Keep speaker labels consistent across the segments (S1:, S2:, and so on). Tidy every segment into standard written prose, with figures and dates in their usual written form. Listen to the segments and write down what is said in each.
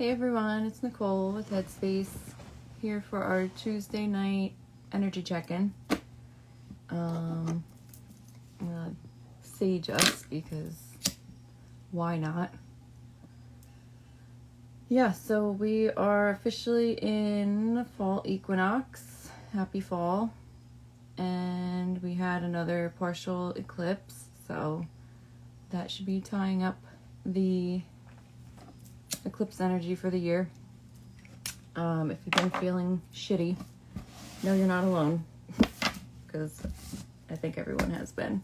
S1: Hey everyone, it's Nicole with Headspace here for our Tuesday night energy check-in. I'm gonna sage us because why not? Yeah, so we are officially in fall equinox. Happy fall. And we had another partial eclipse, so that should be tying up the eclipse energy for the year. If you've been feeling shitty, no, you're not alone, because I think everyone has been.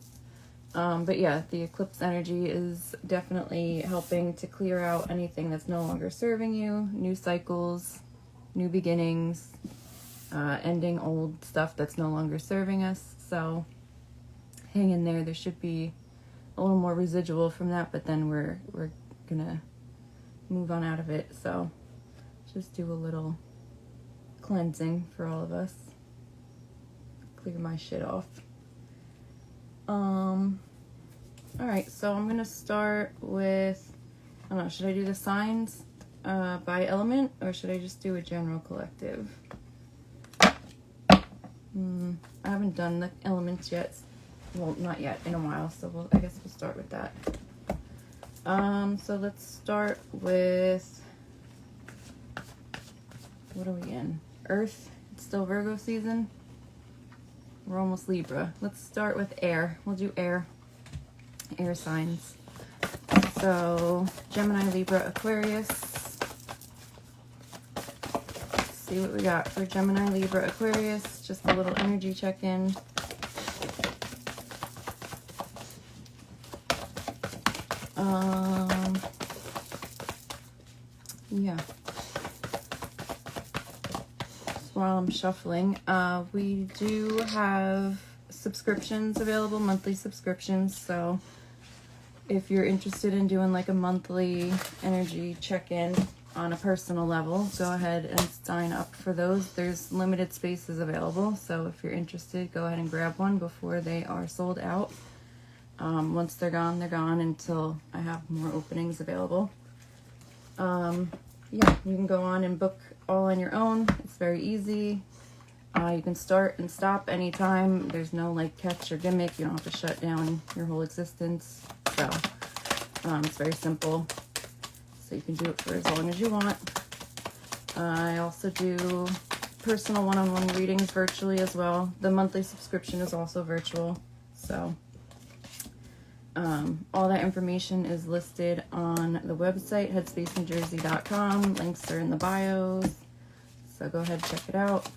S1: But yeah, the eclipse energy is definitely helping to clear out anything that's no longer serving you, new cycles, new beginnings, ending old stuff that's no longer serving us. So hang in there. There should be a little more residual from that, but then we're gonna move on out of it. So just do a little cleansing for all of us. Clear my shit off. Alright, so I'm gonna start with, I don't know, should I do the signs by element, or should I just do a general collective? I haven't done the elements yet. Well, not yet, in a while, so I guess we'll start with that. So let's start with, what are we in? Earth. It's still Virgo season. We're almost Libra. Let's start with air. We'll do air signs. So Gemini, Libra, Aquarius. Let's see what we got for Gemini, Libra, Aquarius. Just a little energy check-in. Yeah. While I'm shuffling, we do have subscriptions available, monthly subscriptions. So if you're interested in doing like a monthly energy check-in on a personal level, go ahead and sign up for those. There's limited spaces available, so if you're interested, go ahead and grab one before they are sold out. Once they're gone until I have more openings available. Yeah, you can go on and book all on your own. It's very easy. You can start and stop anytime. There's no like catch or gimmick. You don't have to shut down your whole existence. So it's very simple. So you can do it for as long as you want. I also do personal one-on-one readings virtually as well. The monthly subscription is also virtual. So all that information is listed on the website, headspacernewjersey.com. Links are in the bios, so go ahead and check it out.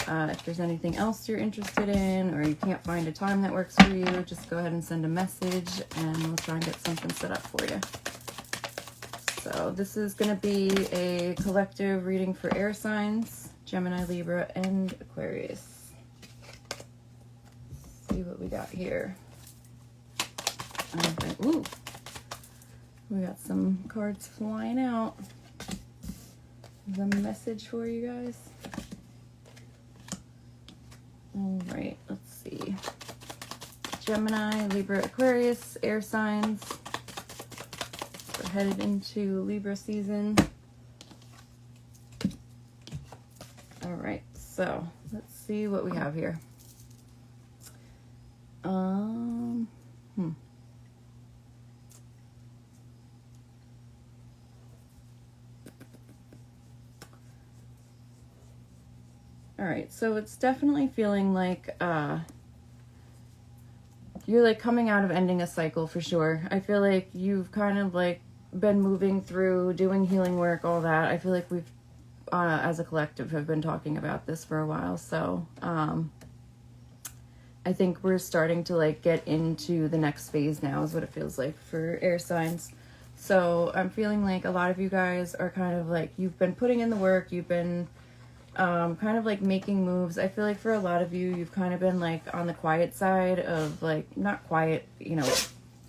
S1: If there's anything else you're interested in, or you can't find a time that works for you, just go ahead and send a message and we'll try and get something set up for you. So this is going to be a collective reading for air signs, Gemini, Libra, and Aquarius. Let's see what we got here. Ooh, we got some cards flying out. The message for you guys. All right, let's see. Gemini, Libra, Aquarius, air signs. We're headed into Libra season. All right, so let's see what we have here. All right, so it's definitely feeling like you're like coming out of ending a cycle for sure. I feel like you've kind of like been moving through, doing healing work, all that. I feel like we've, as a collective, have been talking about this for a while. So I think we're starting to like get into the next phase now is what it feels like for air signs. So I'm feeling like a lot of you guys are kind of like, you've been putting in the work, you've been kind of like making moves. I feel like for a lot of you, you've kind of been like on the quiet side of like, not quiet, you know,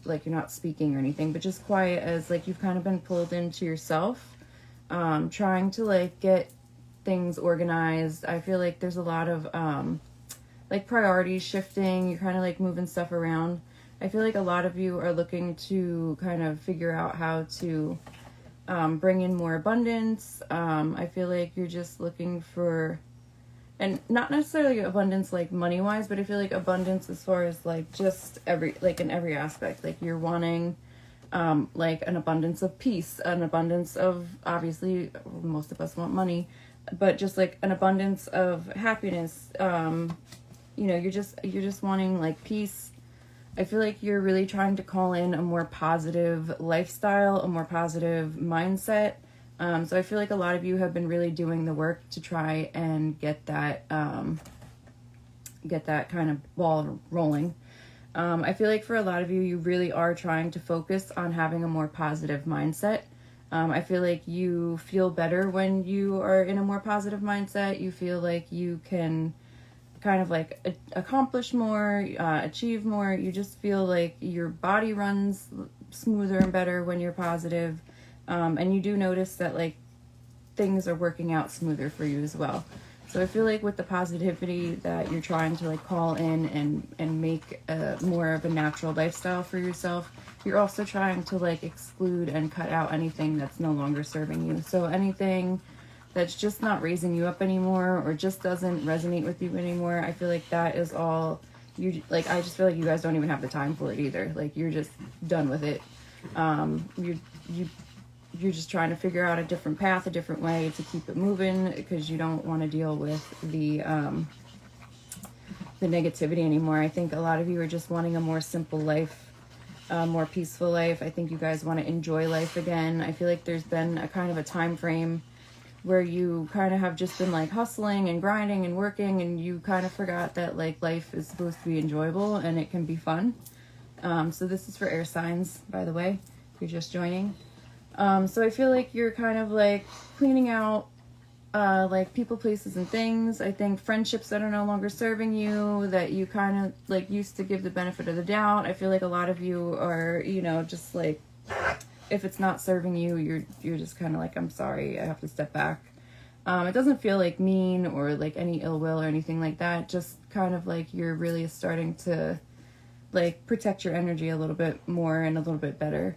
S1: like you're not speaking or anything, but just quiet as like you've kind of been pulled into yourself, trying to like get things organized. I feel like there's a lot of like priorities shifting. You're kind of like moving stuff around. I feel like a lot of you are looking to kind of figure out how to bring in more abundance. I feel like you're just looking for, and not necessarily abundance like money wise, but I feel like abundance as far as like just in every aspect. Like you're wanting like an abundance of peace, an abundance of, obviously most of us want money, but just like an abundance of happiness. You're just wanting like peace. I feel like you're really trying to call in a more positive lifestyle, a more positive mindset. So I feel like a lot of you have been really doing the work to try and get that kind of ball rolling. I feel like for a lot of you, you really are trying to focus on having a more positive mindset. I feel like you feel better when you are in a more positive mindset. You feel like you can kind of like accomplish more, achieve more. You just feel like your body runs smoother and better when you're positive. And you do notice that like things are working out smoother for you as well. So I feel like with the positivity that you're trying to like call in and make more of a natural lifestyle for yourself, you're also trying to like exclude and cut out anything that's no longer serving you. So anything that's just not raising you up anymore or just doesn't resonate with you anymore, I feel like that is all you like. I just feel like you guys don't even have the time for it either. Like you're just done with it. You're just trying to figure out a different path, a different way to keep it moving, because you don't want to deal with the negativity anymore. I think a lot of you are just wanting a more simple life, a more peaceful life. I think you guys want to enjoy life again. I feel like there's been a kind of a time frame where you kind of have just been like hustling and grinding and working, and you kind of forgot that like life is supposed to be enjoyable and it can be fun. So this is for air signs, by the way, if you're just joining. So I feel like you're kind of like cleaning out like people, places, and things. I think friendships that are no longer serving you, that you kind of like used to give the benefit of the doubt. I feel like a lot of you are, just like, if it's not serving you, you're just kind of like, I'm sorry, I have to step back. It doesn't feel like mean or like any ill will or anything like that. Just kind of like you're really starting to like protect your energy a little bit more and a little bit better.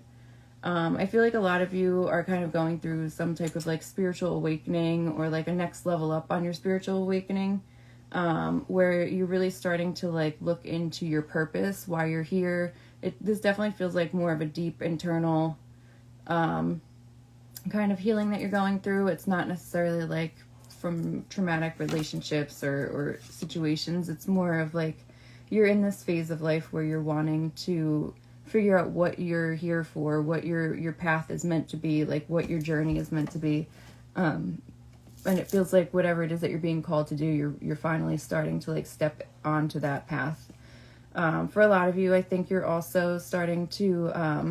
S1: I feel like a lot of you are kind of going through some type of like spiritual awakening or like a next level up on your spiritual awakening, where you're really starting to like look into your purpose, why you're here. This definitely feels like more of a deep internal kind of healing that you're going through. It's not necessarily like from traumatic relationships or situations. It's more of like you're in this phase of life where you're wanting to figure out what you're here for, what your path is meant to be, like what your journey is meant to be. And it feels like whatever it is that you're being called to do, you're finally starting to like step onto that path. For a lot of you, I think you're also starting to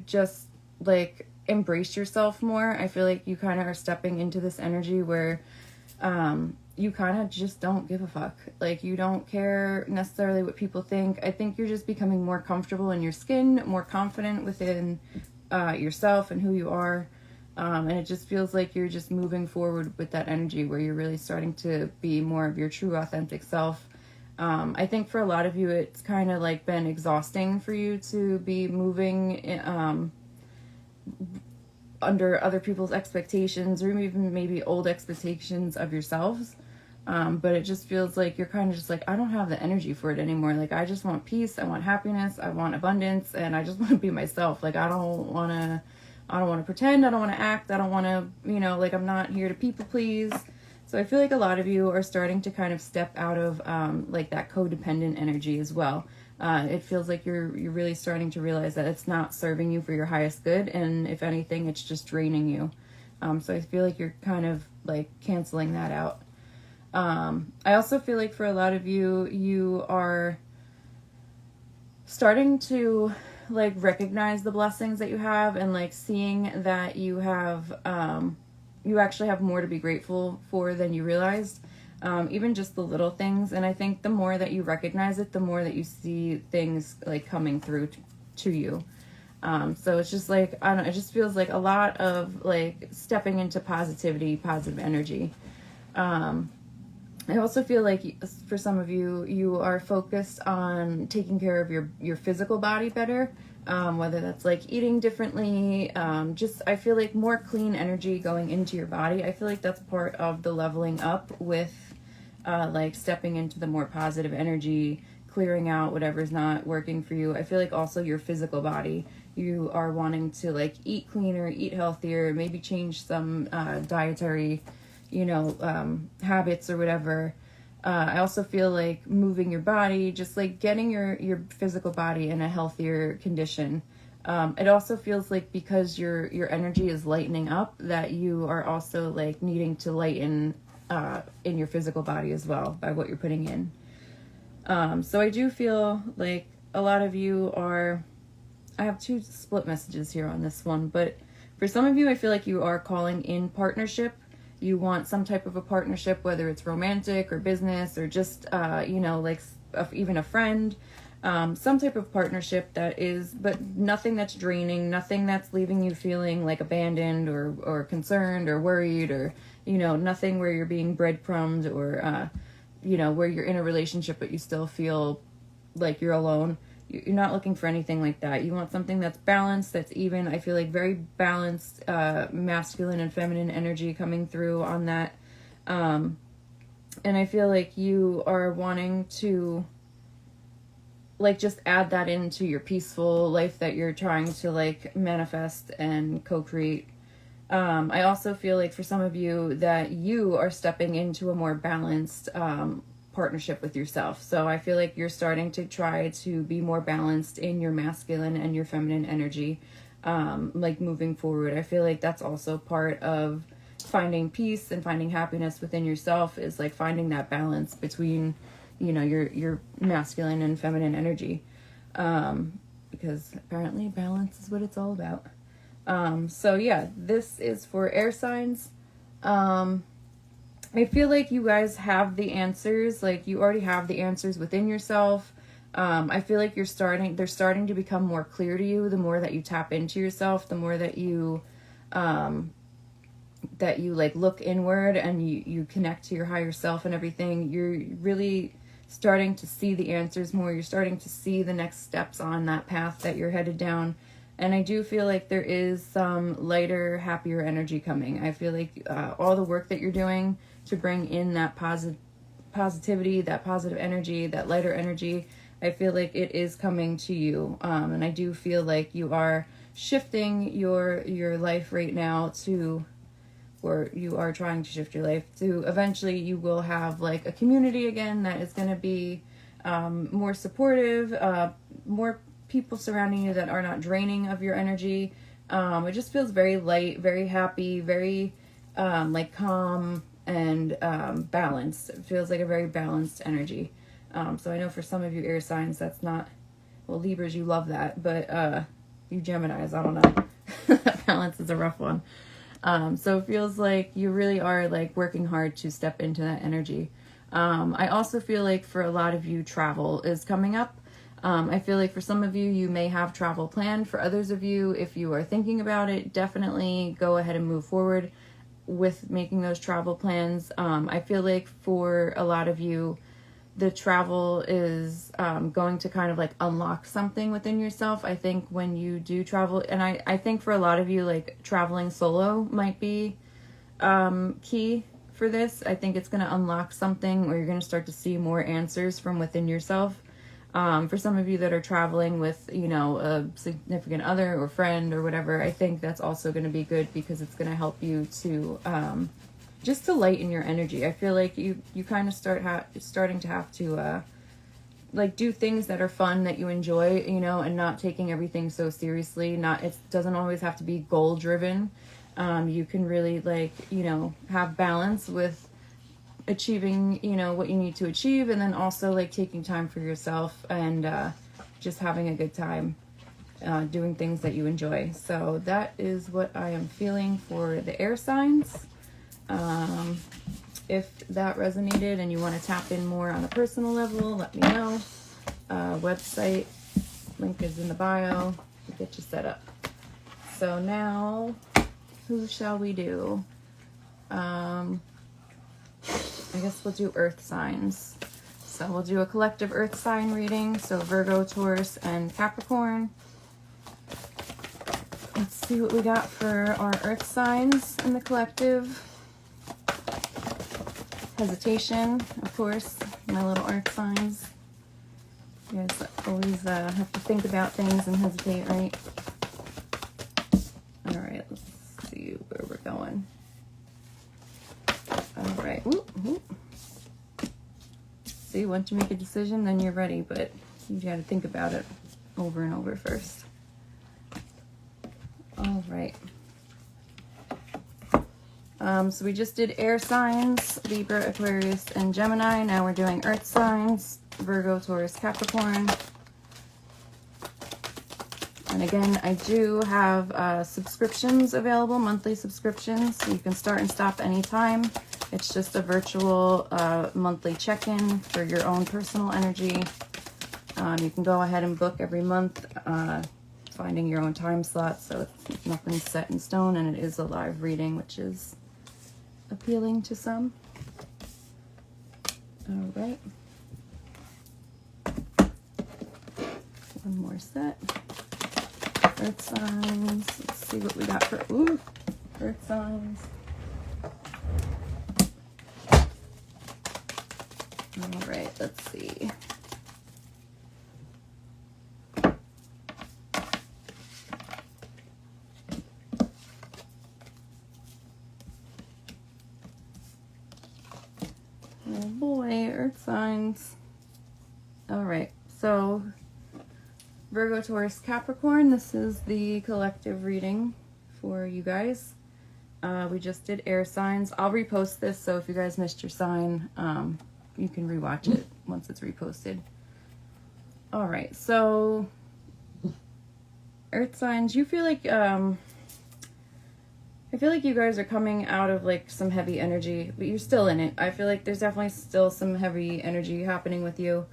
S1: just like embrace yourself more. I feel like you kind of are stepping into this energy where you kind of just don't give a fuck. Like you don't care necessarily what people think. I think you're just becoming more comfortable in your skin, more confident within yourself and who you are. And it just feels like you're just moving forward with that energy where you're really starting to be more of your true authentic self. I think for a lot of you, it's kind of like been exhausting for you to be moving under other people's expectations or even maybe old expectations of yourselves. But it just feels like you're kind of just like, I don't have the energy for it anymore. Like, I just want peace. I want happiness. I want abundance. And I just want to be myself. Like, I don't want to pretend. I don't want to act. I don't want to, like, I'm not here to people please. So I feel like a lot of you are starting to kind of step out of, like that codependent energy as well. It feels like you're really starting to realize that it's not serving you for your highest good. And if anything, it's just draining you. So I feel like you're kind of like canceling that out. I also feel like for a lot of you, you are starting to like recognize the blessings that you have and like seeing that you have, you actually have more to be grateful for than you realized. Even just the little things. And I think the more that you recognize it, the more that you see things like coming through to you. So it's just like, I don't know, it just feels like a lot of like stepping into positivity, positive energy. I also feel like for some of you, you are focused on taking care of your physical body better. whether that's like eating differently, just I feel like more clean energy going into your body. I feel like that's part of the leveling up with like stepping into the more positive energy, clearing out whatever's not working for you. I feel like also your physical body, you are wanting to like eat cleaner, eat healthier, maybe change some dietary, habits or whatever. I also feel like moving your body, just like getting your physical body in a healthier condition. It also feels like because your energy is lightening up, that you are also like needing to lighten in your physical body as well by what you're putting in. So I do feel like a lot of you are, I have two split messages here on this one, but for some of you, I feel like you are calling in partnership. You want some type of a partnership, whether it's romantic or business or just, even a friend, some type of partnership that is, but nothing that's draining, nothing that's leaving you feeling like abandoned or concerned or worried or, nothing where you're being breadcrumbed or, where you're in a relationship, but you still feel like you're alone. You're not looking for anything like that. You want something that's balanced, that's even. I feel like very balanced, masculine and feminine energy coming through on that. And I feel like you are wanting to like just add that into your peaceful life that you're trying to like manifest and co-create. I also feel like for some of you that you are stepping into a more balanced partnership with yourself. So I feel like you're starting to try to be more balanced in your masculine and your feminine energy, like moving forward. I feel like that's also part of finding peace and finding happiness within yourself, is like finding that balance between, your masculine and feminine energy, because apparently balance is what it's all about. So yeah, this is for air signs. I feel like you guys have the answers, like you already have the answers within yourself. I feel like they're starting to become more clear to you the more that you tap into yourself, the more that you like look inward and you connect to your higher self and everything. You're really starting to see the answers more. You're starting to see the next steps on that path that you're headed down. And I do feel like there is some lighter, happier energy coming. I feel like all the work that you're doing to bring in that positivity, that positive energy, that lighter energy, I feel like it is coming to you. And I do feel like you are shifting your life right now to, or you are trying to shift your life to, eventually you will have like a community again that is going to be more supportive, more people surrounding you that are not draining of your energy. It just feels very light, very happy, very like calm and balanced. It feels like a very balanced energy. So I know for some of you air signs, that's not, well, Libras, you love that, but you Geminis, I don't know. Balance is a rough one. So it feels like you really are like working hard to step into that energy. I also feel like for a lot of you, travel is coming up. I feel like for some of you, you may have travel planned. For others of you, if you are thinking about it, definitely go ahead and move forward with making those travel plans. I feel like for a lot of you, the travel is going to kind of like unlock something within yourself. I think when you do travel, and I think for a lot of you, like traveling solo might be key for this. I think it's going to unlock something where you're going to start to see more answers from within yourself. For some of you that are traveling with, a significant other or friend or whatever, I think that's also going to be good because it's going to help you to just to lighten your energy. I feel like you kind of starting to have to like do things that are fun, that you enjoy, and not taking everything so seriously. It doesn't always have to be goal driven. You can really have balance with achieving, what you need to achieve, and then also like taking time for yourself and just having a good time doing things that you enjoy. So that is what I am feeling for the air signs. If that resonated and you want to tap in more on a personal level, let me know. Website link is in the bio to get you set up. So now, who shall we do? I guess we'll do earth signs. So we'll do a collective earth sign reading. So Virgo, Taurus, and Capricorn. Let's see what we got for our earth signs in the collective. Hesitation, of course, my little earth signs. You guys always have to think about things and hesitate, right? All right, let's see where we're going. All right. Ooh, ooh. See, once you make a decision, then you're ready, but you got to think about it over and over first. All right. So we just did air signs, Libra, Aquarius, and Gemini. Now we're doing earth signs, Virgo, Taurus, Capricorn. And again, I do have subscriptions available, monthly subscriptions, so you can start and stop anytime. It's just a virtual monthly check-in for your own personal energy. You can go ahead and book every month, finding your own time slot, so it's nothing set in stone, and it is a live reading, which is appealing to some. All right. One more set. Earth signs. Let's see what we got for earth signs. All right, let's see. Oh boy, earth signs. All right, so Virgo, Taurus, Capricorn, this is the collective reading for you guys. We just did air signs. I'll repost this, so if you guys missed your sign, you can rewatch it once it's reposted. All right, so earth signs, you feel like, I feel like you guys are coming out of like some heavy energy, but you're still in it. I feel like there's definitely still some heavy energy happening with you.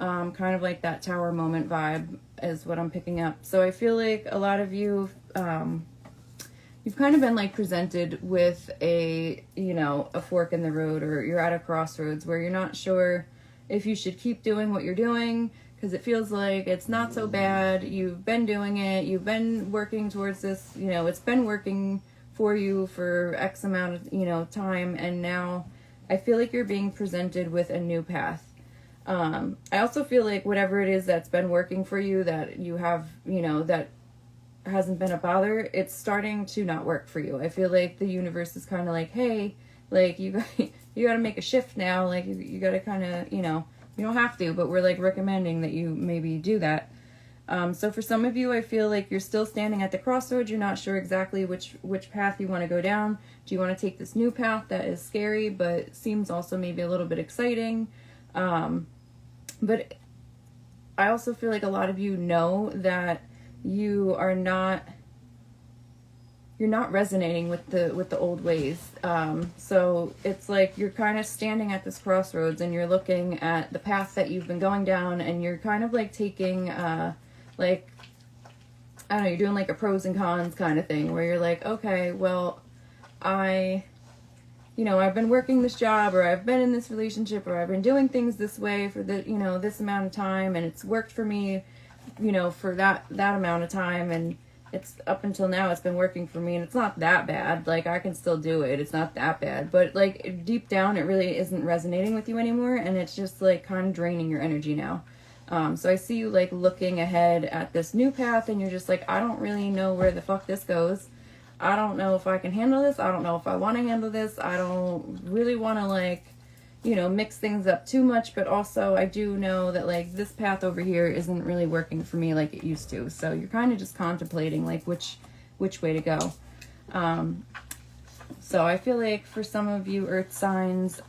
S1: Kind of like that tower moment vibe is what I'm picking up. So I feel like a lot of you, you've kind of been like presented with a, you know, a fork in the road, or you're at a crossroads where you're not sure if you should keep doing what you're doing, because it feels like it's not so bad. You've been doing it. You've been working towards this, you know, it's been working for you for X amount of, you know, time. And now I feel like you're being presented with a new path. I also feel like whatever it is that's been working for you, that you have, you know, that hasn't been a bother, it's starting to not work for you. I feel like the universe is kind of like, hey, like you got to make a shift now. Like you got to kind of, you know, you don't have to, but we're like recommending that you maybe do that. So for some of you, I feel like you're still standing at the crossroads. You're not sure exactly which path you want to go down. Do you want to take this new path that is scary, but seems also maybe a little bit exciting? But I also feel like a lot of you know that you are not, you're not resonating with the old ways. So it's like you're kind of standing at this crossroads and you're looking at the path that you've been going down, and you're kind of like taking, like, I don't know, you're doing like a pros and cons kind of thing, where you're like, okay, well, you know, I've been working this job, or I've been in this relationship, or I've been doing things this way for the, you know, this amount of time, and it's worked for me, you know, for that amount of time, and it's up until now it's been working for me, and it's not that bad. Like, I can still do it. It's not that bad, but like deep down it really isn't resonating with you anymore, and it's just like kind of draining your energy now. So I see you like looking ahead at this new path, and you're just like, I don't really know where the fuck this goes. I don't know if I can handle this. I don't know if I want to handle this. I don't really want to, like, you know, mix things up too much, but also I do know that like this path over here isn't really working for me like it used to. So you're kind of just contemplating like which way to go. So I feel like for some of you earth signs,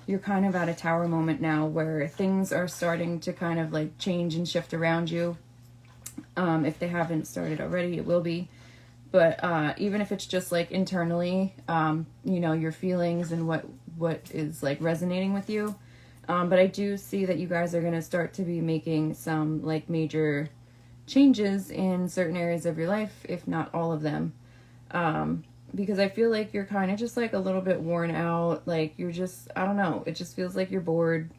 S1: you're kind of at a tower moment now where things are starting to kind of like change and shift around you. If they haven't started already, it will be. But even if it's just like internally, you know, your feelings and what is like resonating with you. But I do see that you guys are going to start to be making some like major changes in certain areas of your life, if not all of them. Because I feel like you're kind of just like a little bit worn out. Like you're just, I don't know, it just feels like you're bored.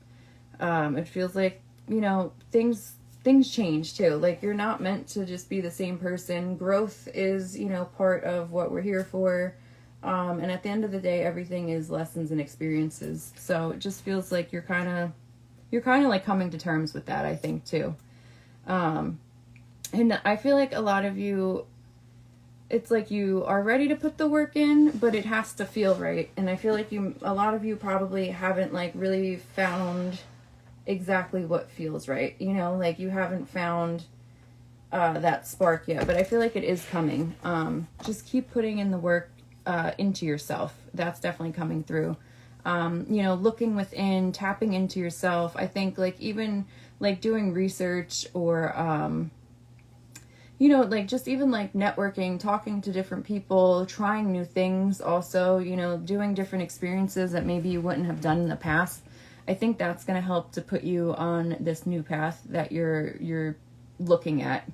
S1: It feels like, you know, things things change too. Like, you're not meant to just be the same person. Growth is, you know, part of what we're here for. And at the end of the day, everything is lessons and experiences. So it just feels like you're kind of like coming to terms with that, I think, too. And I feel like a lot of you, it's like you are ready to put the work in, but it has to feel right. And I feel like a lot of you probably haven't like really found exactly what feels right. You know, like you haven't found that spark yet, but I feel like it is coming. Just keep putting in the work into yourself. That's definitely coming through. You know, looking within, tapping into yourself. I think like even like doing research or, you know, like just even like networking, talking to different people, trying new things also, you know, doing different experiences that maybe you wouldn't have done in the past. I think that's going to help to put you on this new path that you're looking at.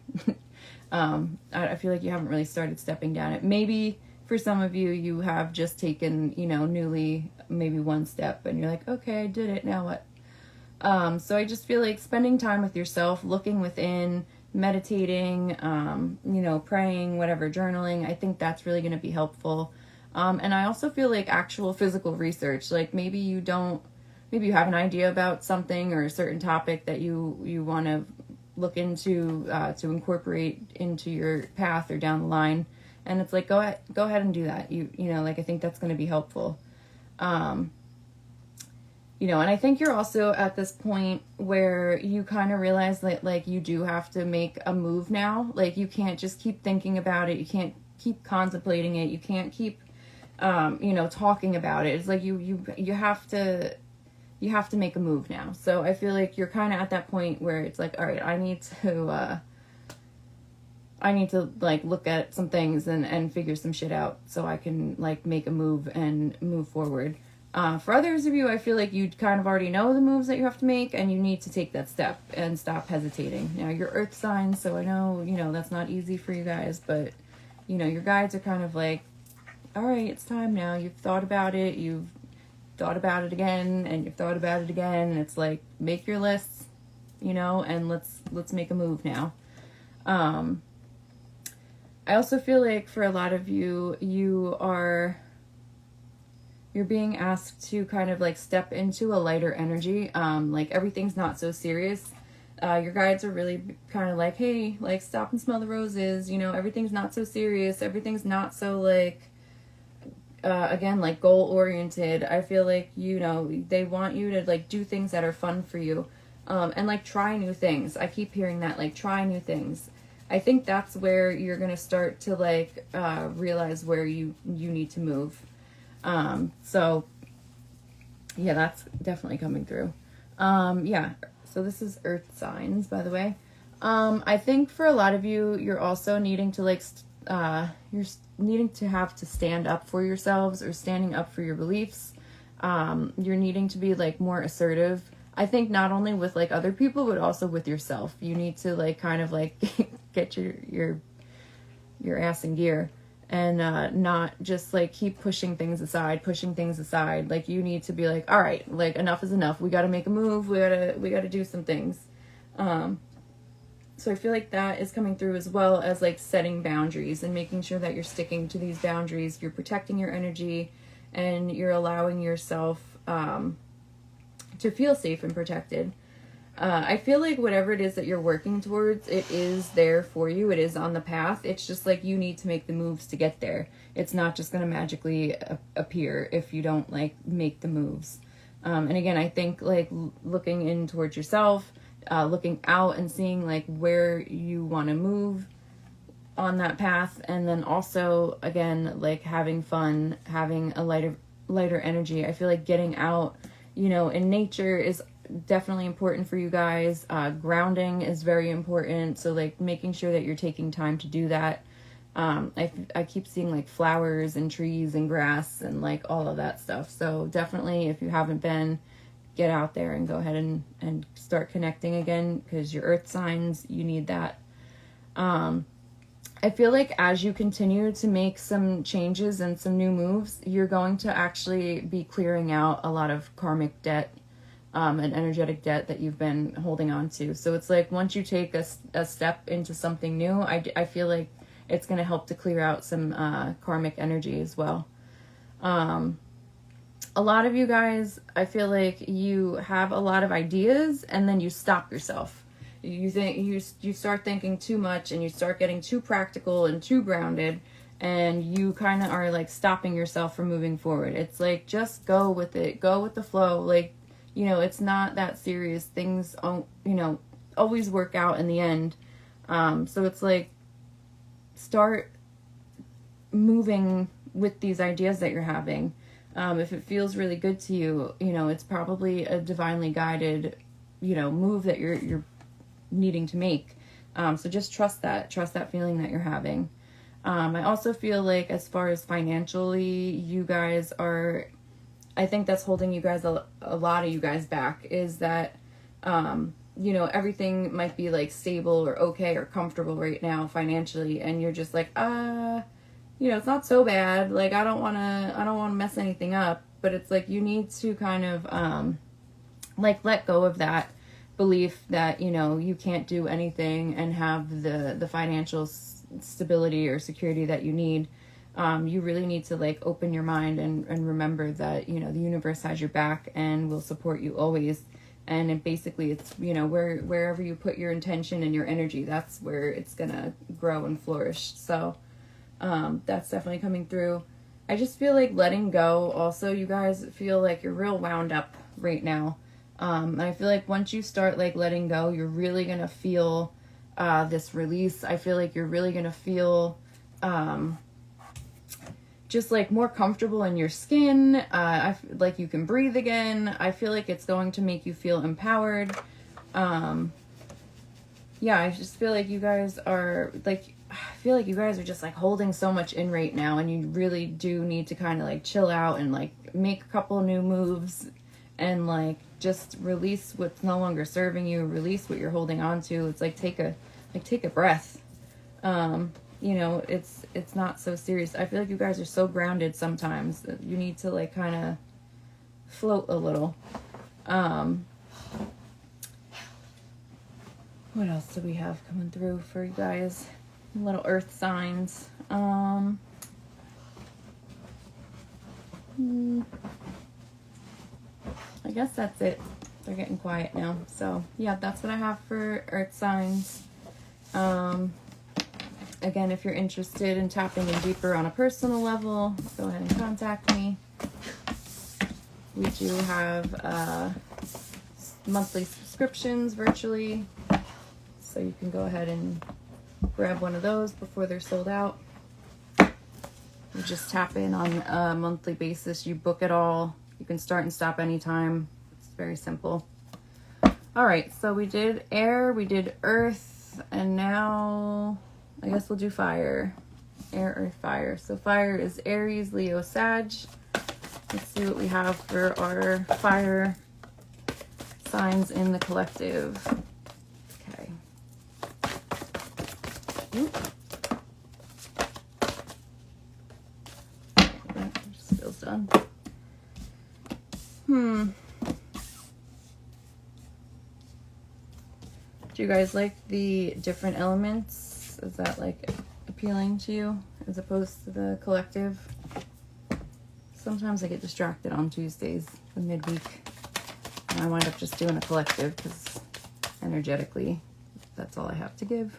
S1: I feel like you haven't really started stepping down it. Maybe for some of you, you have just taken, you know, newly maybe one step and you're like, okay, I did it. Now what? So I just feel like spending time with yourself, looking within, meditating, you know, praying, whatever, journaling. I think that's really going to be helpful. And I also feel like actual physical research, like maybe you have an idea about something or a certain topic that you want to look into, to incorporate into your path or down the line. And it's like, go ahead and do that. You know, like, I think that's going to be helpful. You know, and I think you're also at this point where you kind of realize that, like, you do have to make a move now. Like, you can't just keep thinking about it. You can't keep contemplating it. You can't keep, you know, talking about it. It's like you have to make a move now. So I feel like you're kind of at that point where it's like, all right, I need to like look at some things and figure some shit out so I can like make a move and move forward. For others of you, I feel like you kind of already know the moves that you have to make and you need to take that step and stop hesitating. Now, you're earth signs, so I know, you know, that's not easy for you guys, but, you know, your guides are kind of like, all right, it's time now. You've thought about it. You've thought about it again and you've thought about it again. And it's like, make your lists, you know, and let's make a move now. I also feel like for a lot of you, you're being asked to kind of like step into a lighter energy. Like everything's not so serious. Your guides are really kind of like, hey, like stop and smell the roses. You know, everything's not so serious. Everything's not so like, again, like goal oriented. I feel like, you know, they want you to like do things that are fun for you. And like try new things. I keep hearing that, like try new things. I think that's where you're going to start to like, realize where you need to move. So yeah, that's definitely coming through. Yeah. So this is earth signs, by the way. I think for a lot of you, you're also needing to like, you're needing to have to stand up for yourselves or standing up for your beliefs. You're needing to be like more assertive. I think not only with like other people, but also with yourself. You need to like kind of like get your ass in gear. And not just like keep pushing things aside. Like you need to be like, all right, like enough is enough. We got to make a move. We got to do some things. So I feel like that is coming through, as well as like setting boundaries and making sure that you're sticking to these boundaries. You're protecting your energy and you're allowing yourself to feel safe and protected. I feel like whatever it is that you're working towards, it is there for you. It is on the path. It's just like you need to make the moves to get there. It's not just going to magically appear if you don't like make the moves. And again, I think like looking in towards yourself, looking out and seeing like where you want to move on that path. And then also, again, like having fun, having a lighter energy. I feel like getting out, you know, in nature is definitely important for you guys. Grounding is very important. So like making sure that you're taking time to do that. I keep seeing like flowers and trees and grass and like all of that stuff. So definitely, if you haven't been, get out there and go ahead and start connecting again, because your earth signs, you need that. I feel like as you continue to make some changes and some new moves, you're going to actually be clearing out a lot of karmic debt. an energetic debt that you've been holding on to. So it's like once you take a step into something new, I feel like it's going to help to clear out some karmic energy as well. A lot of you guys, I feel like you have a lot of ideas and then you stop yourself. You think you start thinking too much and you start getting too practical and too grounded, and you kind of are like stopping yourself from moving forward. It's like, just go with it, go with the flow. Like, you know, it's not that serious. Things, you know, always work out in the end. So it's like, start moving with these ideas that you're having. If it feels really good to you, you know, it's probably a divinely guided, you know, move that you're needing to make. So just trust that feeling that you're having. I also feel like as far as financially, you guys are, I think that's holding you guys, a lot of you guys back, is that, you know, everything might be like stable or okay or comfortable right now financially. And you're just like, you know, it's not so bad. Like, I don't want to mess anything up, but it's like, you need to kind of, like, let go of that belief that, you know, you can't do anything and have the financial stability or security that you need. You really need to like open your mind and remember that, you know, the universe has your back and will support you always. And it basically, it's, you know, wherever you put your intention and your energy, that's where it's gonna grow and flourish. So that's definitely coming through. I just feel like letting go. Also, you guys feel like you're real wound up right now. And I feel like once you start like letting go, you're really gonna feel this release. I feel like you're really gonna feel just like more comfortable in your skin. I feel like you can breathe again. I feel like it's going to make you feel empowered. Yeah, I just feel like you guys are like, I feel like you guys are just like holding so much in right now, and you really do need to kind of like chill out and like make a couple new moves and like just release what's no longer serving you, release what you're holding on to. It's like take a breath. You know, it's not so serious. I feel like you guys are so grounded sometimes that you need to like kind of float a little. What else do we have coming through for you guys? Little earth signs. I guess that's it. They're getting quiet now. So yeah, that's what I have for earth signs. Again, if you're interested in tapping in deeper on a personal level, go ahead and contact me. We do have monthly subscriptions virtually, so you can go ahead and grab one of those before they're sold out. You just tap in on a monthly basis. You book it all. You can start and stop anytime. It's very simple. All right, so we did air, we did earth, and now I guess we'll do fire. Air, earth, fire. So fire is Aries, Leo, Sag. Let's see what we have for our fire signs in the collective. Okay. Oop. That just feels done. Do you guys like the different elements? Is that like appealing to you as opposed to the collective? Sometimes I get distracted on Tuesdays, the midweek, and I wind up just doing a collective because energetically, that's all I have to give.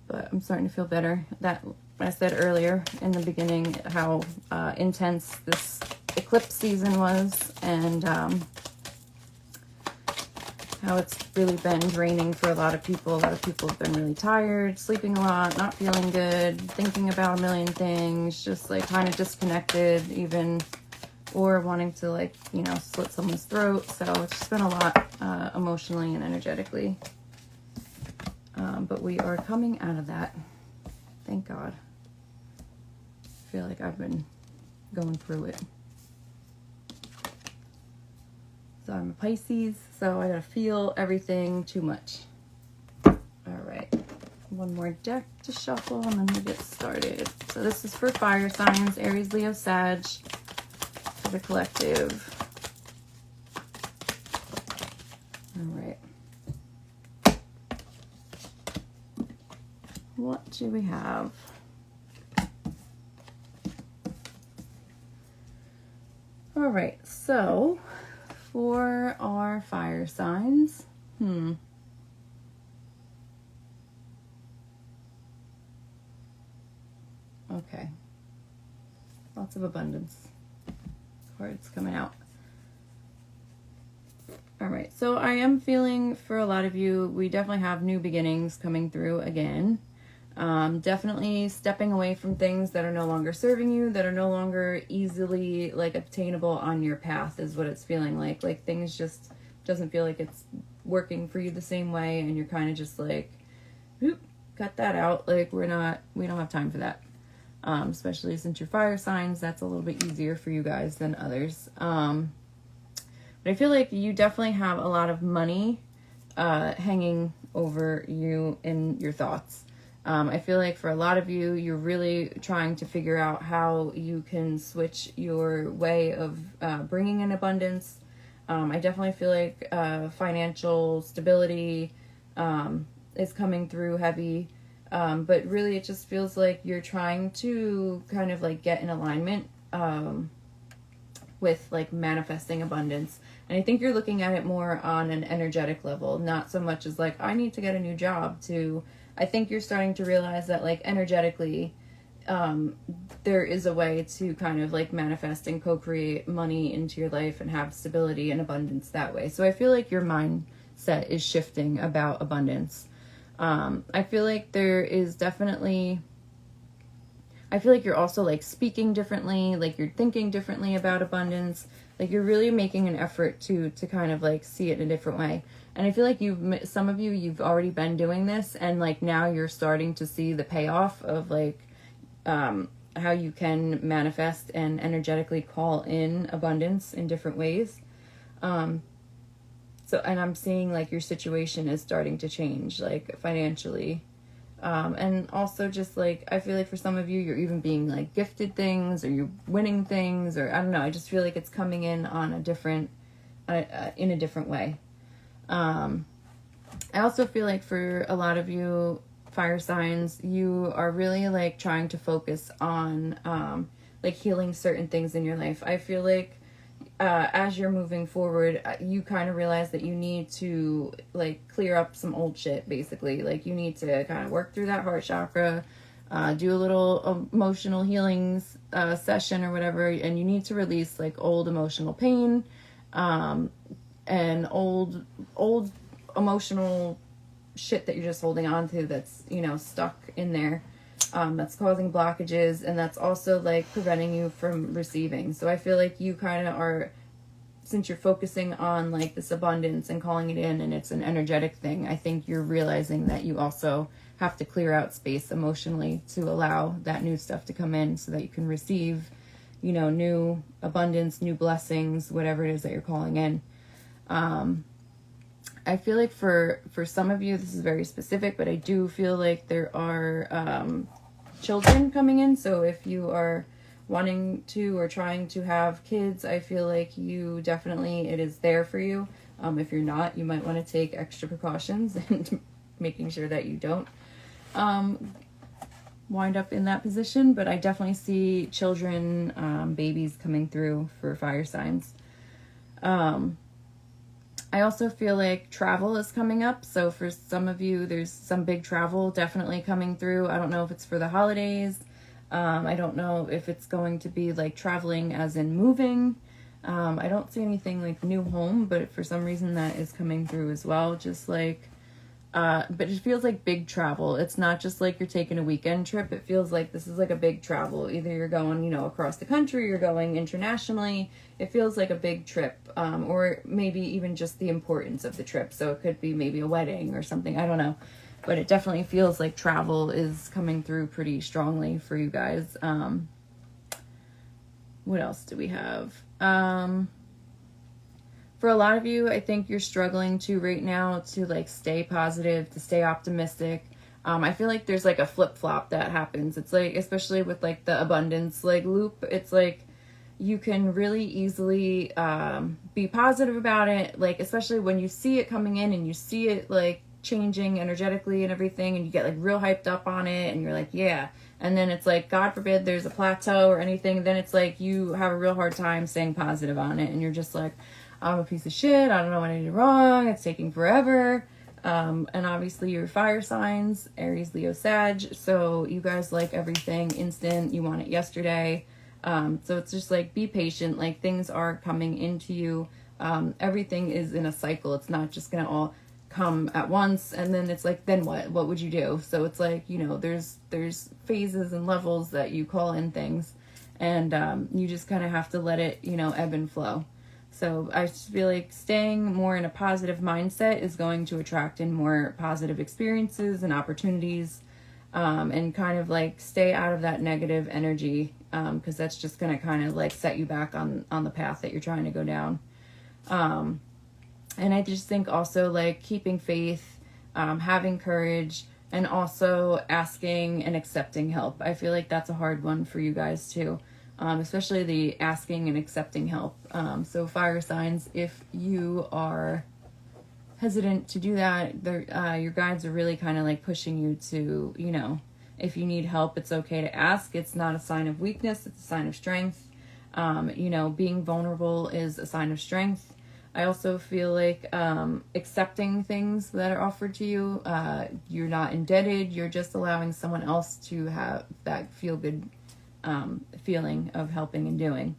S1: But I'm starting to feel better. That I said earlier in the beginning how intense this eclipse season was, and how it's really been draining for a lot of people. A lot of people have been really tired, sleeping a lot, not feeling good, thinking about a million things, just like kind of disconnected even, or wanting to like, you know, slit someone's throat. So it's just been a lot emotionally and energetically. But we are coming out of that. Thank God. I feel like I've been going through it. So I'm a Pisces, so I gotta feel everything too much. All right, one more deck to shuffle and then we'll get started. So this is for fire signs, Aries, Leo, Sag, for the collective. do we have? All right, so for our fire signs, okay, lots of abundance cards coming out. All right, so I am feeling for a lot of you, we definitely have new beginnings coming through again. Definitely stepping away from things that are no longer serving you, that are no longer easily like obtainable on your path is what it's feeling like. Like things just doesn't feel like it's working for you the same way, and you're kind of just like, whoop, cut that out. Like we don't have time for that. Especially since you're fire signs, that's a little bit easier for you guys than others. But I feel like you definitely have a lot of money hanging over you in your thoughts. I feel like for a lot of you, you're really trying to figure out how you can switch your way of bringing in abundance. I definitely feel like financial stability is coming through heavy. But really it just feels like you're trying to kind of like get in alignment with like manifesting abundance. And I think you're looking at it more on an energetic level, not so much as like, I need to get a new job, to I think you're starting to realize that like energetically, there is a way to kind of like manifest and co-create money into your life and have stability and abundance that way. So I feel like your mindset is shifting about abundance. I feel like there is definitely, I feel like you're also like speaking differently, like you're thinking differently about abundance. Like you're really making an effort to kind of like see it in a different way. And I feel like some of you've already been doing this, and like now you're starting to see the payoff of like, how you can manifest and energetically call in abundance in different ways. So, and I'm seeing like your situation is starting to change, like financially. And also just like, I feel like for some of you, you're even being like gifted things, or you're winning things, or I don't know. I just feel like it's coming in on a different, in a different way. I also feel like for a lot of you fire signs, you are really like trying to focus on, like healing certain things in your life. I feel like, as you're moving forward, you kind of realize that you need to like clear up some old shit, basically. Like you need to kind of work through that heart chakra, do a little emotional healings session or whatever, and you need to release like old emotional pain, and old emotional shit that you're just holding on to that's, you know, stuck in there. That's causing blockages, and that's also like preventing you from receiving. So I feel like you kind of are, since you're focusing on like this abundance and calling it in, and it's an energetic thing, I think you're realizing that you also have to clear out space emotionally to allow that new stuff to come in so that you can receive, you know, new abundance, new blessings, whatever it is that you're calling in. I feel like for some of you, this is very specific, but I do feel like there are children coming in. So if you are wanting to or trying to have kids, I feel like you definitely, it is there for you. If you're not, you might want to take extra precautions and making sure that you don't wind up in that position. But I definitely see children, babies coming through for fire signs. I also feel like travel is coming up. So for some of you, there's some big travel definitely coming through. I don't know if it's for the holidays. I don't know if it's going to be like traveling as in moving. I don't see anything like new home, but for some reason that is coming through as well. Just like, but it feels like big travel. It's not just like you're taking a weekend trip. It feels like this is like a big travel. Either you're going, you know, across the country, you're going internationally. It feels like a big trip, or maybe even just the importance of the trip. So it could be maybe a wedding or something. I don't know. But it definitely feels like travel is coming through pretty strongly for you guys. What else do we have? For a lot of you, I think you're struggling to right now to like stay positive, to stay optimistic. I feel like there's like a flip-flop that happens. It's like, especially with like the abundance like loop, it's like you can really easily be positive about it. Like, especially when you see it coming in and you see it like changing energetically and everything, and you get like real hyped up on it, and you're like, yeah. And then it's like, God forbid there's a plateau or anything, then it's like you have a real hard time staying positive on it, and you're just like, I'm a piece of shit, I don't know what I did wrong, it's taking forever. And obviously you're fire signs, Aries, Leo, Sag, so you guys like everything instant, you want it yesterday. So it's just like, be patient, like things are coming into you. Everything is in a cycle. It's not just gonna all come at once, and then it's like, then what would you do? So it's like, you know, there's phases and levels that you call in things, and you just kind of have to let it, you know, ebb and flow. So I just feel like staying more in a positive mindset is going to attract in more positive experiences and opportunities, and kind of like stay out of that negative energy, because that's just going to kind of like set you back on the path that you're trying to go down. And I just think also like keeping faith, having courage, and also asking and accepting help. I feel like that's a hard one for you guys too. Especially the asking and accepting help. So fire signs, if you are hesitant to do that, your guides are really kind of like pushing you to, you know, if you need help, it's okay to ask. It's not a sign of weakness, it's a sign of strength. You know, being vulnerable is a sign of strength. I also feel like accepting things that are offered to you, you're not indebted, you're just allowing someone else to have that feel-good feeling of helping and doing.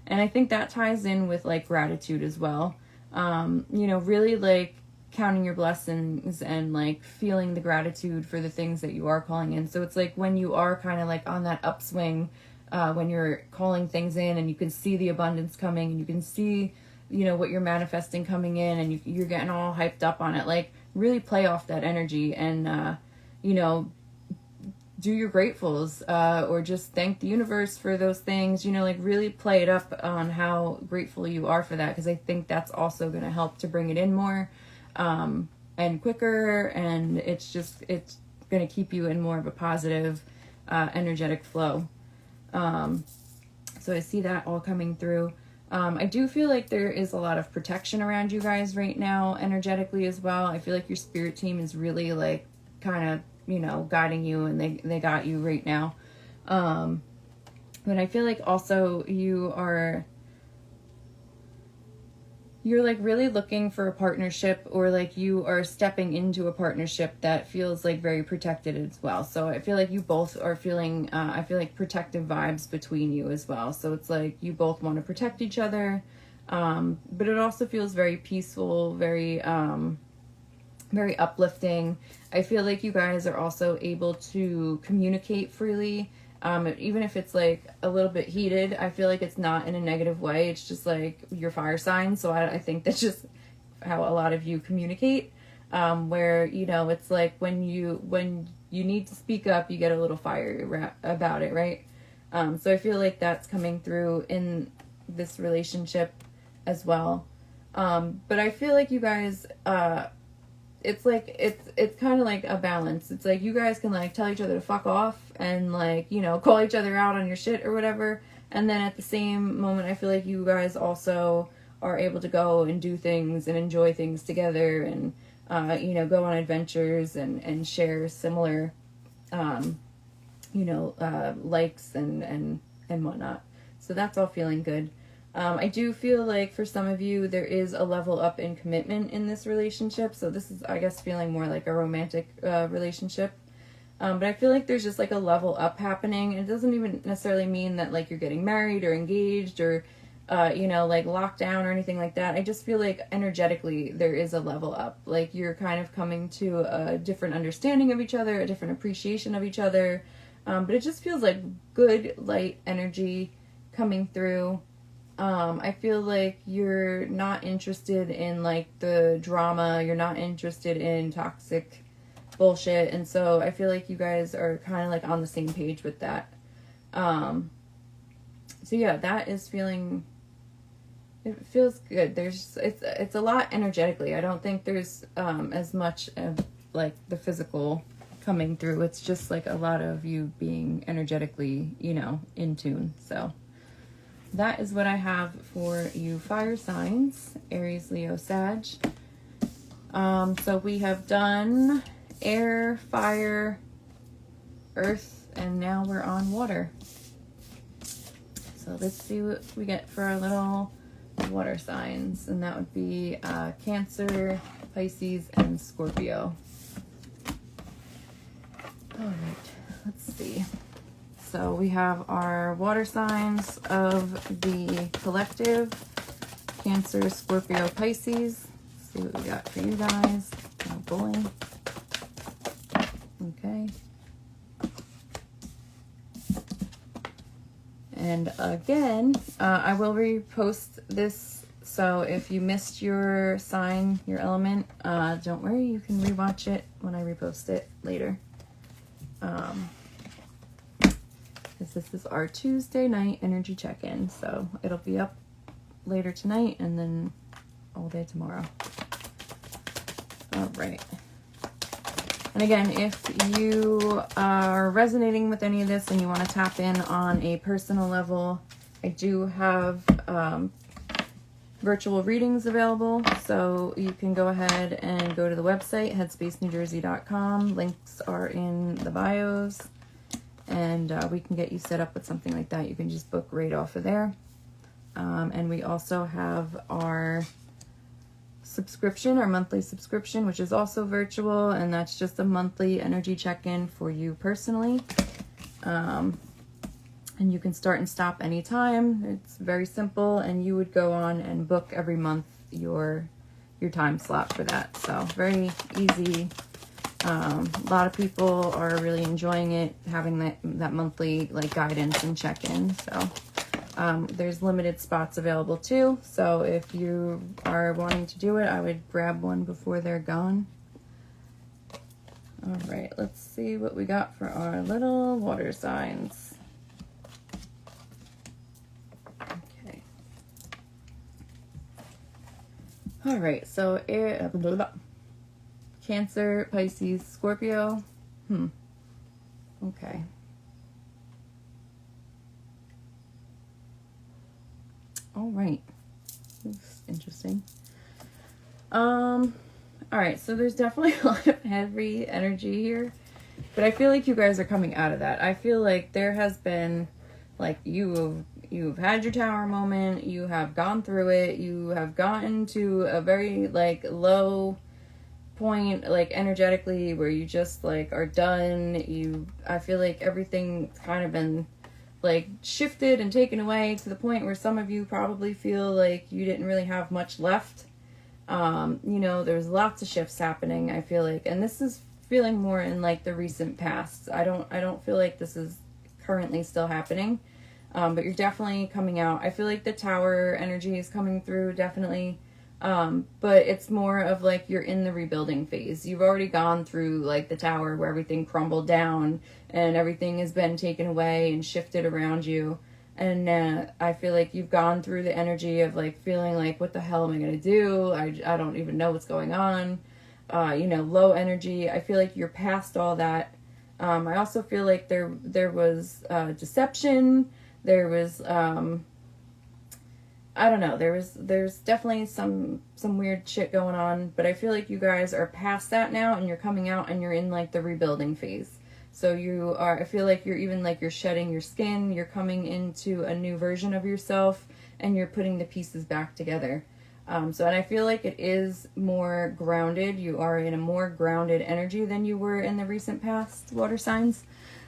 S1: And I think that ties in with like gratitude as well. You know, really like counting your blessings and like feeling the gratitude for the things that you are calling in. So it's like when you are kind of like on that upswing, when you're calling things in and you can see the abundance coming, and you can see, you know, what you're manifesting coming in, and you're getting all hyped up on it, like really play off that energy, and you know, do your gratefuls, or just thank the universe for those things, you know, like really play it up on how grateful you are for that, because I think that's also going to help to bring it in more and quicker, and it's going to keep you in more of a positive energetic flow. So I see that all coming through. I do feel like there is a lot of protection around you guys right now energetically as well. I feel like your spirit team is really like kind of, you know, guiding you, and they got you right now. But I feel like also you're like really looking for a partnership, or like you are stepping into a partnership that feels like very protected as well. So I feel like you both are feeling, I feel like protective vibes between you as well. So it's like you both want to protect each other. But it also feels very peaceful, very uplifting. I feel like you guys are also able to communicate freely. Even if it's like a little bit heated, I feel like it's not in a negative way. It's just like your fire sign. So I think that's just how a lot of you communicate, where, you know, it's like when you need to speak up, you get a little fiery about it, right? So I feel like that's coming through in this relationship as well. But I feel like you guys, it's like it's kind of like a balance. It's like you guys can like tell each other to fuck off and like, you know, call each other out on your shit or whatever, and then at the same moment I feel like you guys also are able to go and do things and enjoy things together, and you know, go on adventures and share similar you know, likes and whatnot. So that's all feeling good. I do feel like for some of you, there is a level up in commitment in this relationship. So this is, I guess, feeling more like a romantic relationship. But I feel like there's just like a level up happening. It doesn't even necessarily mean that like you're getting married or engaged or, you know, like locked down or anything like that. I just feel like energetically there is a level up. Like you're kind of coming to a different understanding of each other, a different appreciation of each other. But it just feels like good, light energy coming through. I feel like you're not interested in like the drama, you're not interested in toxic bullshit, and so I feel like you guys are kind of like on the same page with that. So yeah, that is feeling, it feels good. It's a lot energetically. I don't think there's as much of like the physical coming through. It's just like a lot of you being energetically, you know, in tune. So that is what I have for you fire signs, Aries, Leo, Sag. So we have done air, fire, earth, and now we're on water. So let's see what we get for our little water signs, and that would be Cancer, Pisces, and Scorpio. All right, let's see. So we have our water signs of the collective, Cancer, Scorpio, Pisces. Let's see what we got for you guys. No bullying. Okay. And again, I will repost this. So if you missed your sign, your element, don't worry, you can rewatch it when I repost it later. Because this is our Tuesday night energy check-in. So it'll be up later tonight and then all day tomorrow. All right. And again, if you are resonating with any of this and you want to tap in on a personal level, I do have virtual readings available. So you can go ahead and go to the website, headspacenewjersey.com. Links are in the bios. And we can get you set up with something like that. You can just book right off of there. And we also have our subscription, our monthly subscription, which is also virtual, and that's just a monthly energy check-in for you personally. And you can start and stop anytime. It's very simple, and you would go on and book every month your time slot for that. So very easy. A lot of people are really enjoying it, having that monthly like guidance and check-in. So there's limited spots available too. So if you are wanting to do it, I would grab one before they're gone. All right, let's see what we got for our little water signs. Okay. All right, so air, blah, blah, blah. Cancer, Pisces, Scorpio. Okay. All right. That's interesting. All right, so there's definitely a lot of heavy energy here, but I feel like you guys are coming out of that. I feel like there has been, like, you've had your tower moment, you have gone through it, you have gotten to a very, like, low point, like, energetically, where you just, like, are done. I feel like everything's kind of been, like, shifted and taken away to the point where some of you probably feel like you didn't really have much left. You know, there's lots of shifts happening, I feel like, and this is feeling more in, like, the recent past. I don't feel like this is currently still happening, but you're definitely coming out. I feel like the tower energy is coming through, definitely. But it's more of like you're in the rebuilding phase. You've already gone through like the tower where everything crumbled down and everything has been taken away and shifted around you. And I feel like you've gone through the energy of like feeling like, what the hell am I going to do? I don't even know what's going on. You know, low energy. I feel like you're past all that. I also feel like there was deception. There was I don't know, there's definitely some weird shit going on, but I feel like you guys are past that now and you're coming out and you're in like the rebuilding phase. So I feel like you're even like you're shedding your skin, you're coming into a new version of yourself and you're putting the pieces back together. And I feel like it is more grounded. You are in a more grounded energy than you were in the recent past, water signs.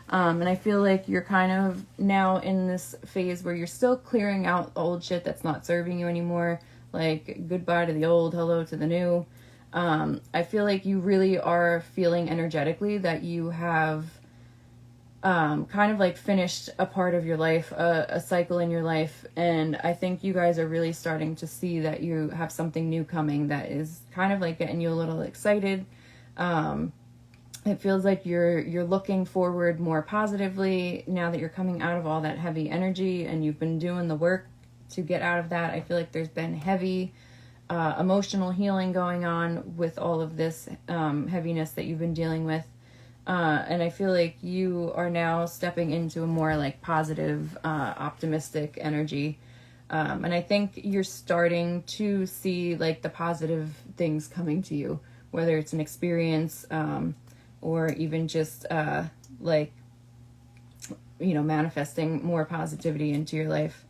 S1: And I feel like you're kind of now in this phase where you're still clearing out the old shit that's not serving you anymore. Like, goodbye to the old, hello to the new. I feel like you really are feeling energetically that you have kind of like finished a part of your life, a cycle in your life. And I think you guys are really starting to see that you have something new coming that is kind of like getting you a little excited. It feels like you're looking forward more positively now that you're coming out of all that heavy energy and you've been doing the work to get out of that. I feel like there's been heavy emotional healing going on with all of this heaviness that you've been dealing with. And I feel like you are now stepping into a more like positive, optimistic energy. And I think you're starting to see like the positive things coming to you whether it's an experience, or even just, like, you know, manifesting more positivity into your life.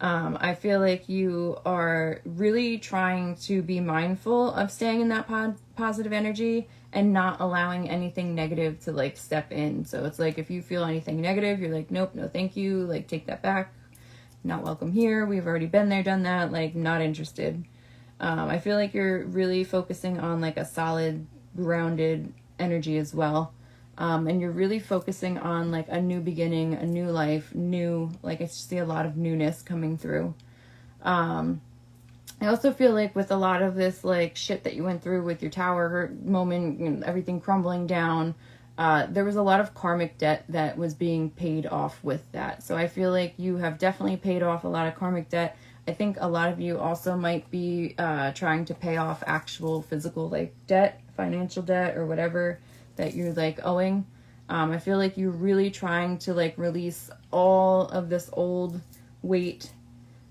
S1: I feel like you are really trying to be mindful of staying in that positive energy and not allowing anything negative to like step in. So it's like, if you feel anything negative, you're like, nope, no thank you, like take that back, not welcome here, we've already been there, done that, like not interested. I feel like you're really focusing on like a solid, grounded energy as well. And you're really focusing on like a new beginning, a new life, new, like I see a lot of newness coming through. I also feel like with a lot of this like shit that you went through with your tower moment and everything crumbling down, there was a lot of karmic debt that was being paid off with that. So I feel like you have definitely paid off a lot of karmic debt. I think a lot of you also might be trying to pay off actual physical like debt, financial debt, or whatever that you're like owing. I feel like you're really trying to like release all of this old weight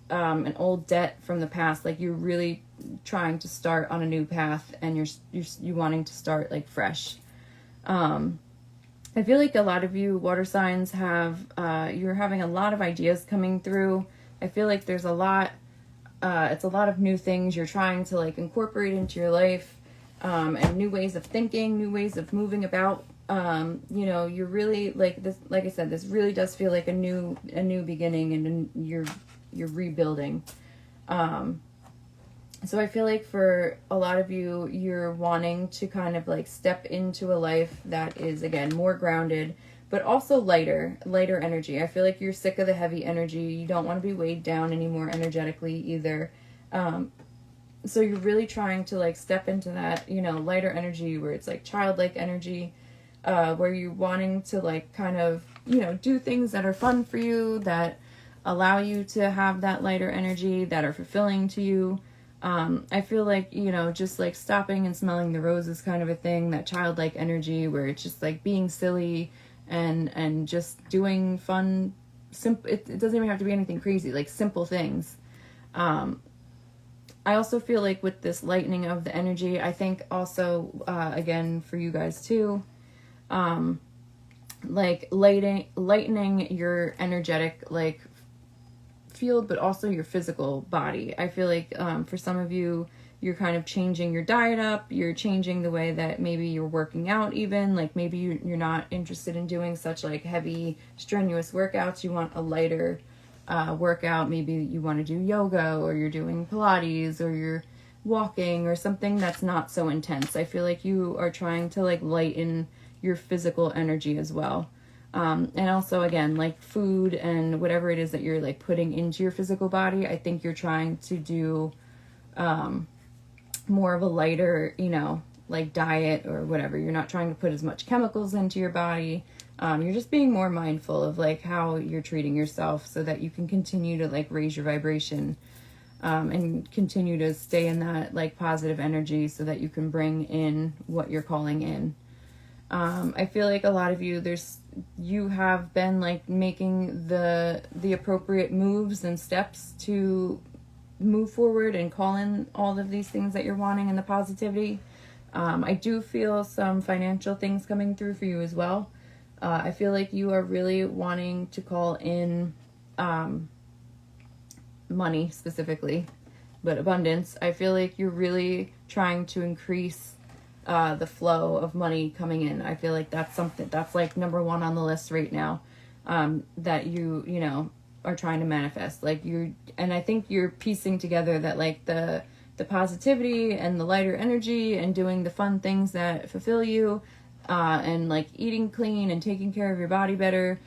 S1: and old debt from the past. Like you're really trying to start on a new path, and you're wanting to start like fresh. I feel like a lot of you water signs have you're having a lot of ideas coming through. I feel like there's a lot it's a lot of new things you're trying to like incorporate into your life, and new ways of thinking, new ways of moving about. You know, you're really like this, like I said, this really does feel like a new beginning, and you're rebuilding. So I feel like for a lot of you, you're wanting to kind of like step into a life that is, again, more grounded, but also lighter energy. I feel like you're sick of the heavy energy. You don't want to be weighed down anymore energetically either. So you're really trying to like step into that, you know, lighter energy where it's like childlike energy, where you're wanting to like kind of, you know, do things that are fun for you, that allow you to have that lighter energy, that are fulfilling to you. I feel like, you know, just like stopping and smelling the roses kind of a thing, that childlike energy where it's just like being silly and just doing fun, it doesn't even have to be anything crazy, like simple things. I also feel like with this lightening of the energy, I think also, again, for you guys too, like lightening your energetic, like, field, but also your physical body. I feel like for some of you, you're kind of changing your diet up, you're changing the way that maybe you're working out even, like maybe you're not interested in doing such like heavy, strenuous workouts, you want a lighter workout, maybe you want to do yoga, or you're doing Pilates, or you're walking, or something that's not so intense. I feel like you are trying to like lighten your physical energy as well. And also, again, like food and whatever it is that you're like putting into your physical body, I think you're trying to do more of a lighter, you know, like diet or whatever. You're not trying to put as much chemicals into your body. You're just being more mindful of like how you're treating yourself so that you can continue to like raise your vibration, and continue to stay in that like positive energy so that you can bring in what you're calling in. I feel like a lot of you, you have been like making the appropriate moves and steps to move forward and call in all of these things that you're wanting and the positivity. I do feel some financial things coming through for you as well. I feel like you are really wanting to call in money specifically, but abundance. I feel like you're really trying to increase the flow of money coming in. I feel like that's something that's like number one on the list right now, that you know, are trying to manifest. Like and I think you're piecing together that like the positivity and the lighter energy and doing the fun things that fulfill you, and like eating clean and taking care of your body better.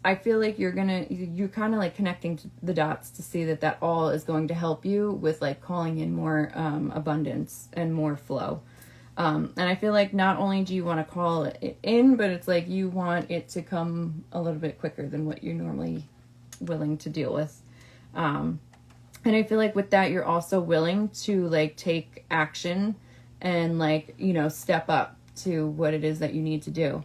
S1: I feel like you're kind of like connecting the dots to see that all is going to help you with like calling in more abundance and more flow. And I feel like not only do you want to call it in, but it's like you want it to come a little bit quicker than what you're normally willing to deal with. And I feel like with that, you're also willing to like take action and like, you know, step up to what it is that you need to do.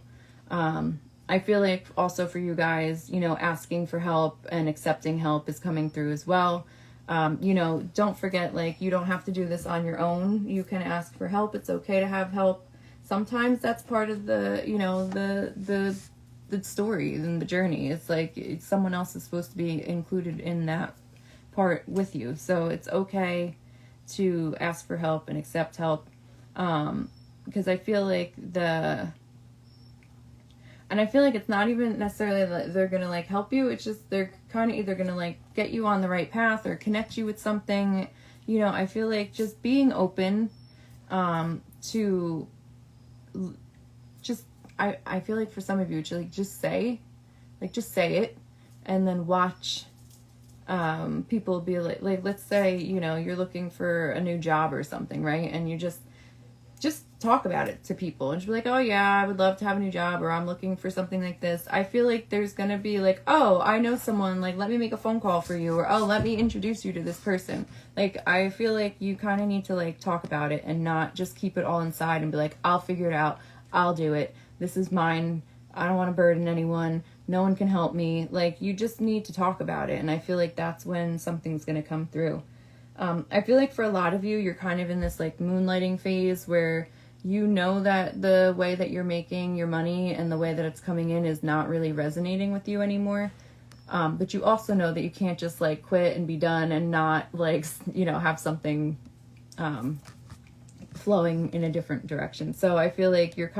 S1: I feel like also for you guys, you know, asking for help and accepting help is coming through as well. You know, don't forget, like, you don't have to do this on your own. You can ask for help. It's okay to have help. Sometimes that's part of the, you know, the story and the journey. It's like someone else is supposed to be included in that part with you. So it's okay to ask for help and accept help. Because I feel like I feel like it's not even necessarily that they're going to like help you. It's just they're kind of either going to like get you on the right path or connect you with something. You know, I feel like just being open to just, I feel like for some of you, just say it and then watch people be like, let's say, you know, you're looking for a new job or something, right? And you just talk about it to people and just be like, oh yeah, I would love to have a new job, or I'm looking for something like this. I feel like there's gonna be like, oh, I know someone, like, let me make a phone call for you, or oh, let me introduce you to this person. Like, I feel like you kind of need to like talk about it and not just keep it all inside and be like, I'll figure it out, I'll do it, this is mine, I don't want to burden anyone, no one can help me. Like, you just need to talk about it, and I feel like that's when something's gonna come through. I feel like for a lot of you, you're kind of in this like moonlighting phase where you know that the way that you're making your money and the way that it's coming in is not really resonating with you anymore. But you also know that you can't just like quit and be done and not like, you know, have something flowing in a different direction. So I feel like you're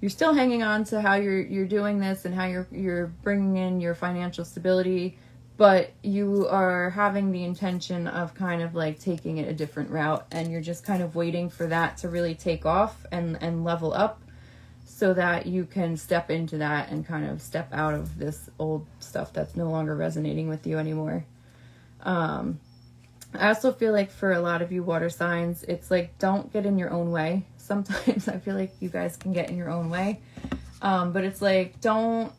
S1: still hanging on to how you're doing this and how you're bringing in your financial stability, but you are having the intention of kind of like taking it a different route, and you're just kind of waiting for that to really take off and level up so that you can step into that and kind of step out of this old stuff that's no longer resonating with you anymore. I also feel like for a lot of you water signs, it's like, don't get in your own way. Sometimes I feel like you guys can get in your own way. But it's like, don't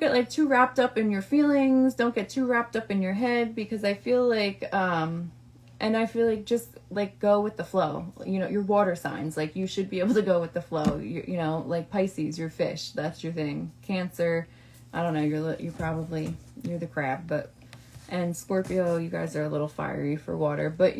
S1: get like too wrapped up in your feelings. Don't get too wrapped up in your head, because I feel like, and I feel like just like go with the flow. You know, your water signs, like you should be able to go with the flow. You know, like Pisces, you're fish, that's your thing. Cancer, I don't know, you're the crab, and Scorpio, you guys are a little fiery for water, but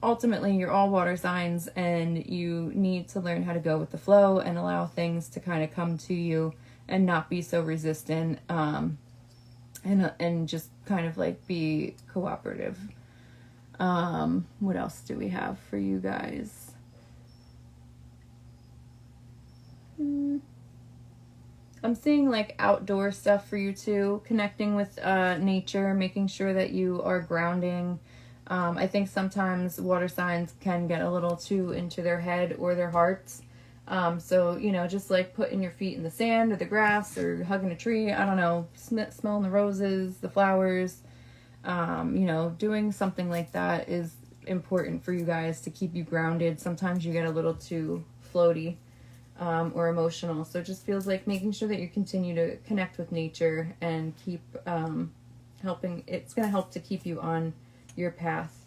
S1: ultimately you're all water signs, and you need to learn how to go with the flow and allow things to kind of come to you and not be so resistant, and just kind of like be cooperative. What else do we have for you guys? I'm seeing like outdoor stuff for you too, connecting with nature, making sure that you are grounding. I think sometimes water signs can get a little too into their head or their hearts. So, you know, just like putting your feet in the sand or the grass or hugging a tree, I don't know, smelling the roses, the flowers, you know, doing something like that is important for you guys to keep you grounded. Sometimes you get a little too floaty, or emotional. So it just feels like making sure that you continue to connect with nature and keep, helping. It's going to help to keep you on your path.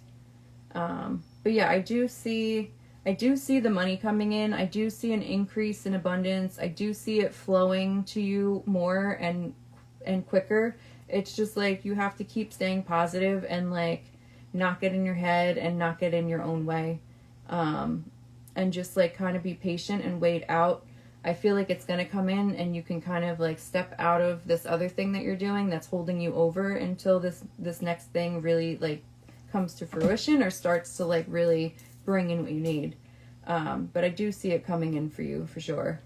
S1: But yeah, I do see the money coming in. I do see an increase in abundance. I do see it flowing to you more and quicker. It's just like you have to keep staying positive and like not get in your head and not get in your own way. And just like kind of be patient and wait out. I feel like it's going to come in, and you can kind of like step out of this other thing that you're doing that's holding you over until this next thing really like comes to fruition or starts to like really bring in what you need. But I do see it coming in for you for sure.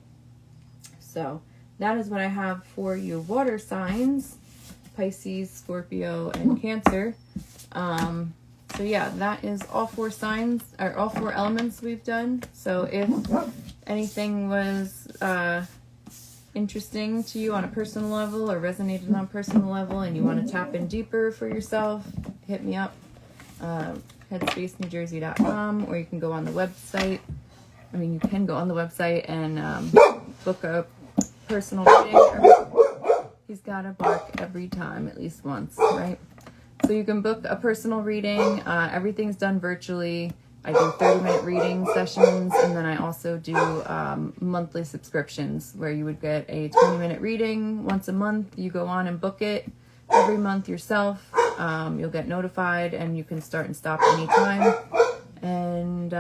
S1: So that is what I have for you water signs, Pisces, Scorpio, and Cancer. So yeah, that is all four signs, or all four elements we've done. So if anything was interesting to you on a personal level or resonated on a personal level and you want to tap in deeper for yourself, hit me up. headspacenewjersey.com, or you can go on the website. I mean, you can go on the website and book a personal reading. He's got to bark every time, at least once, right? So you can book a personal reading. Everything's done virtually. I do 30-minute reading sessions, and then I also do monthly subscriptions where you would get a 20-minute reading once a month. You go on and book it every month yourself. You'll get notified and you can start and stop anytime. And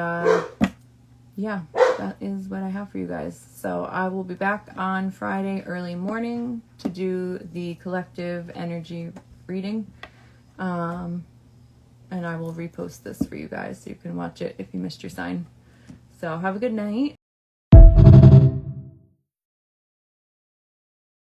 S1: yeah, that is what I have for you guys. So I will be back on Friday early morning to do the collective energy reading. And I will repost this for you guys so you can watch it if you missed your sign. So have a good night.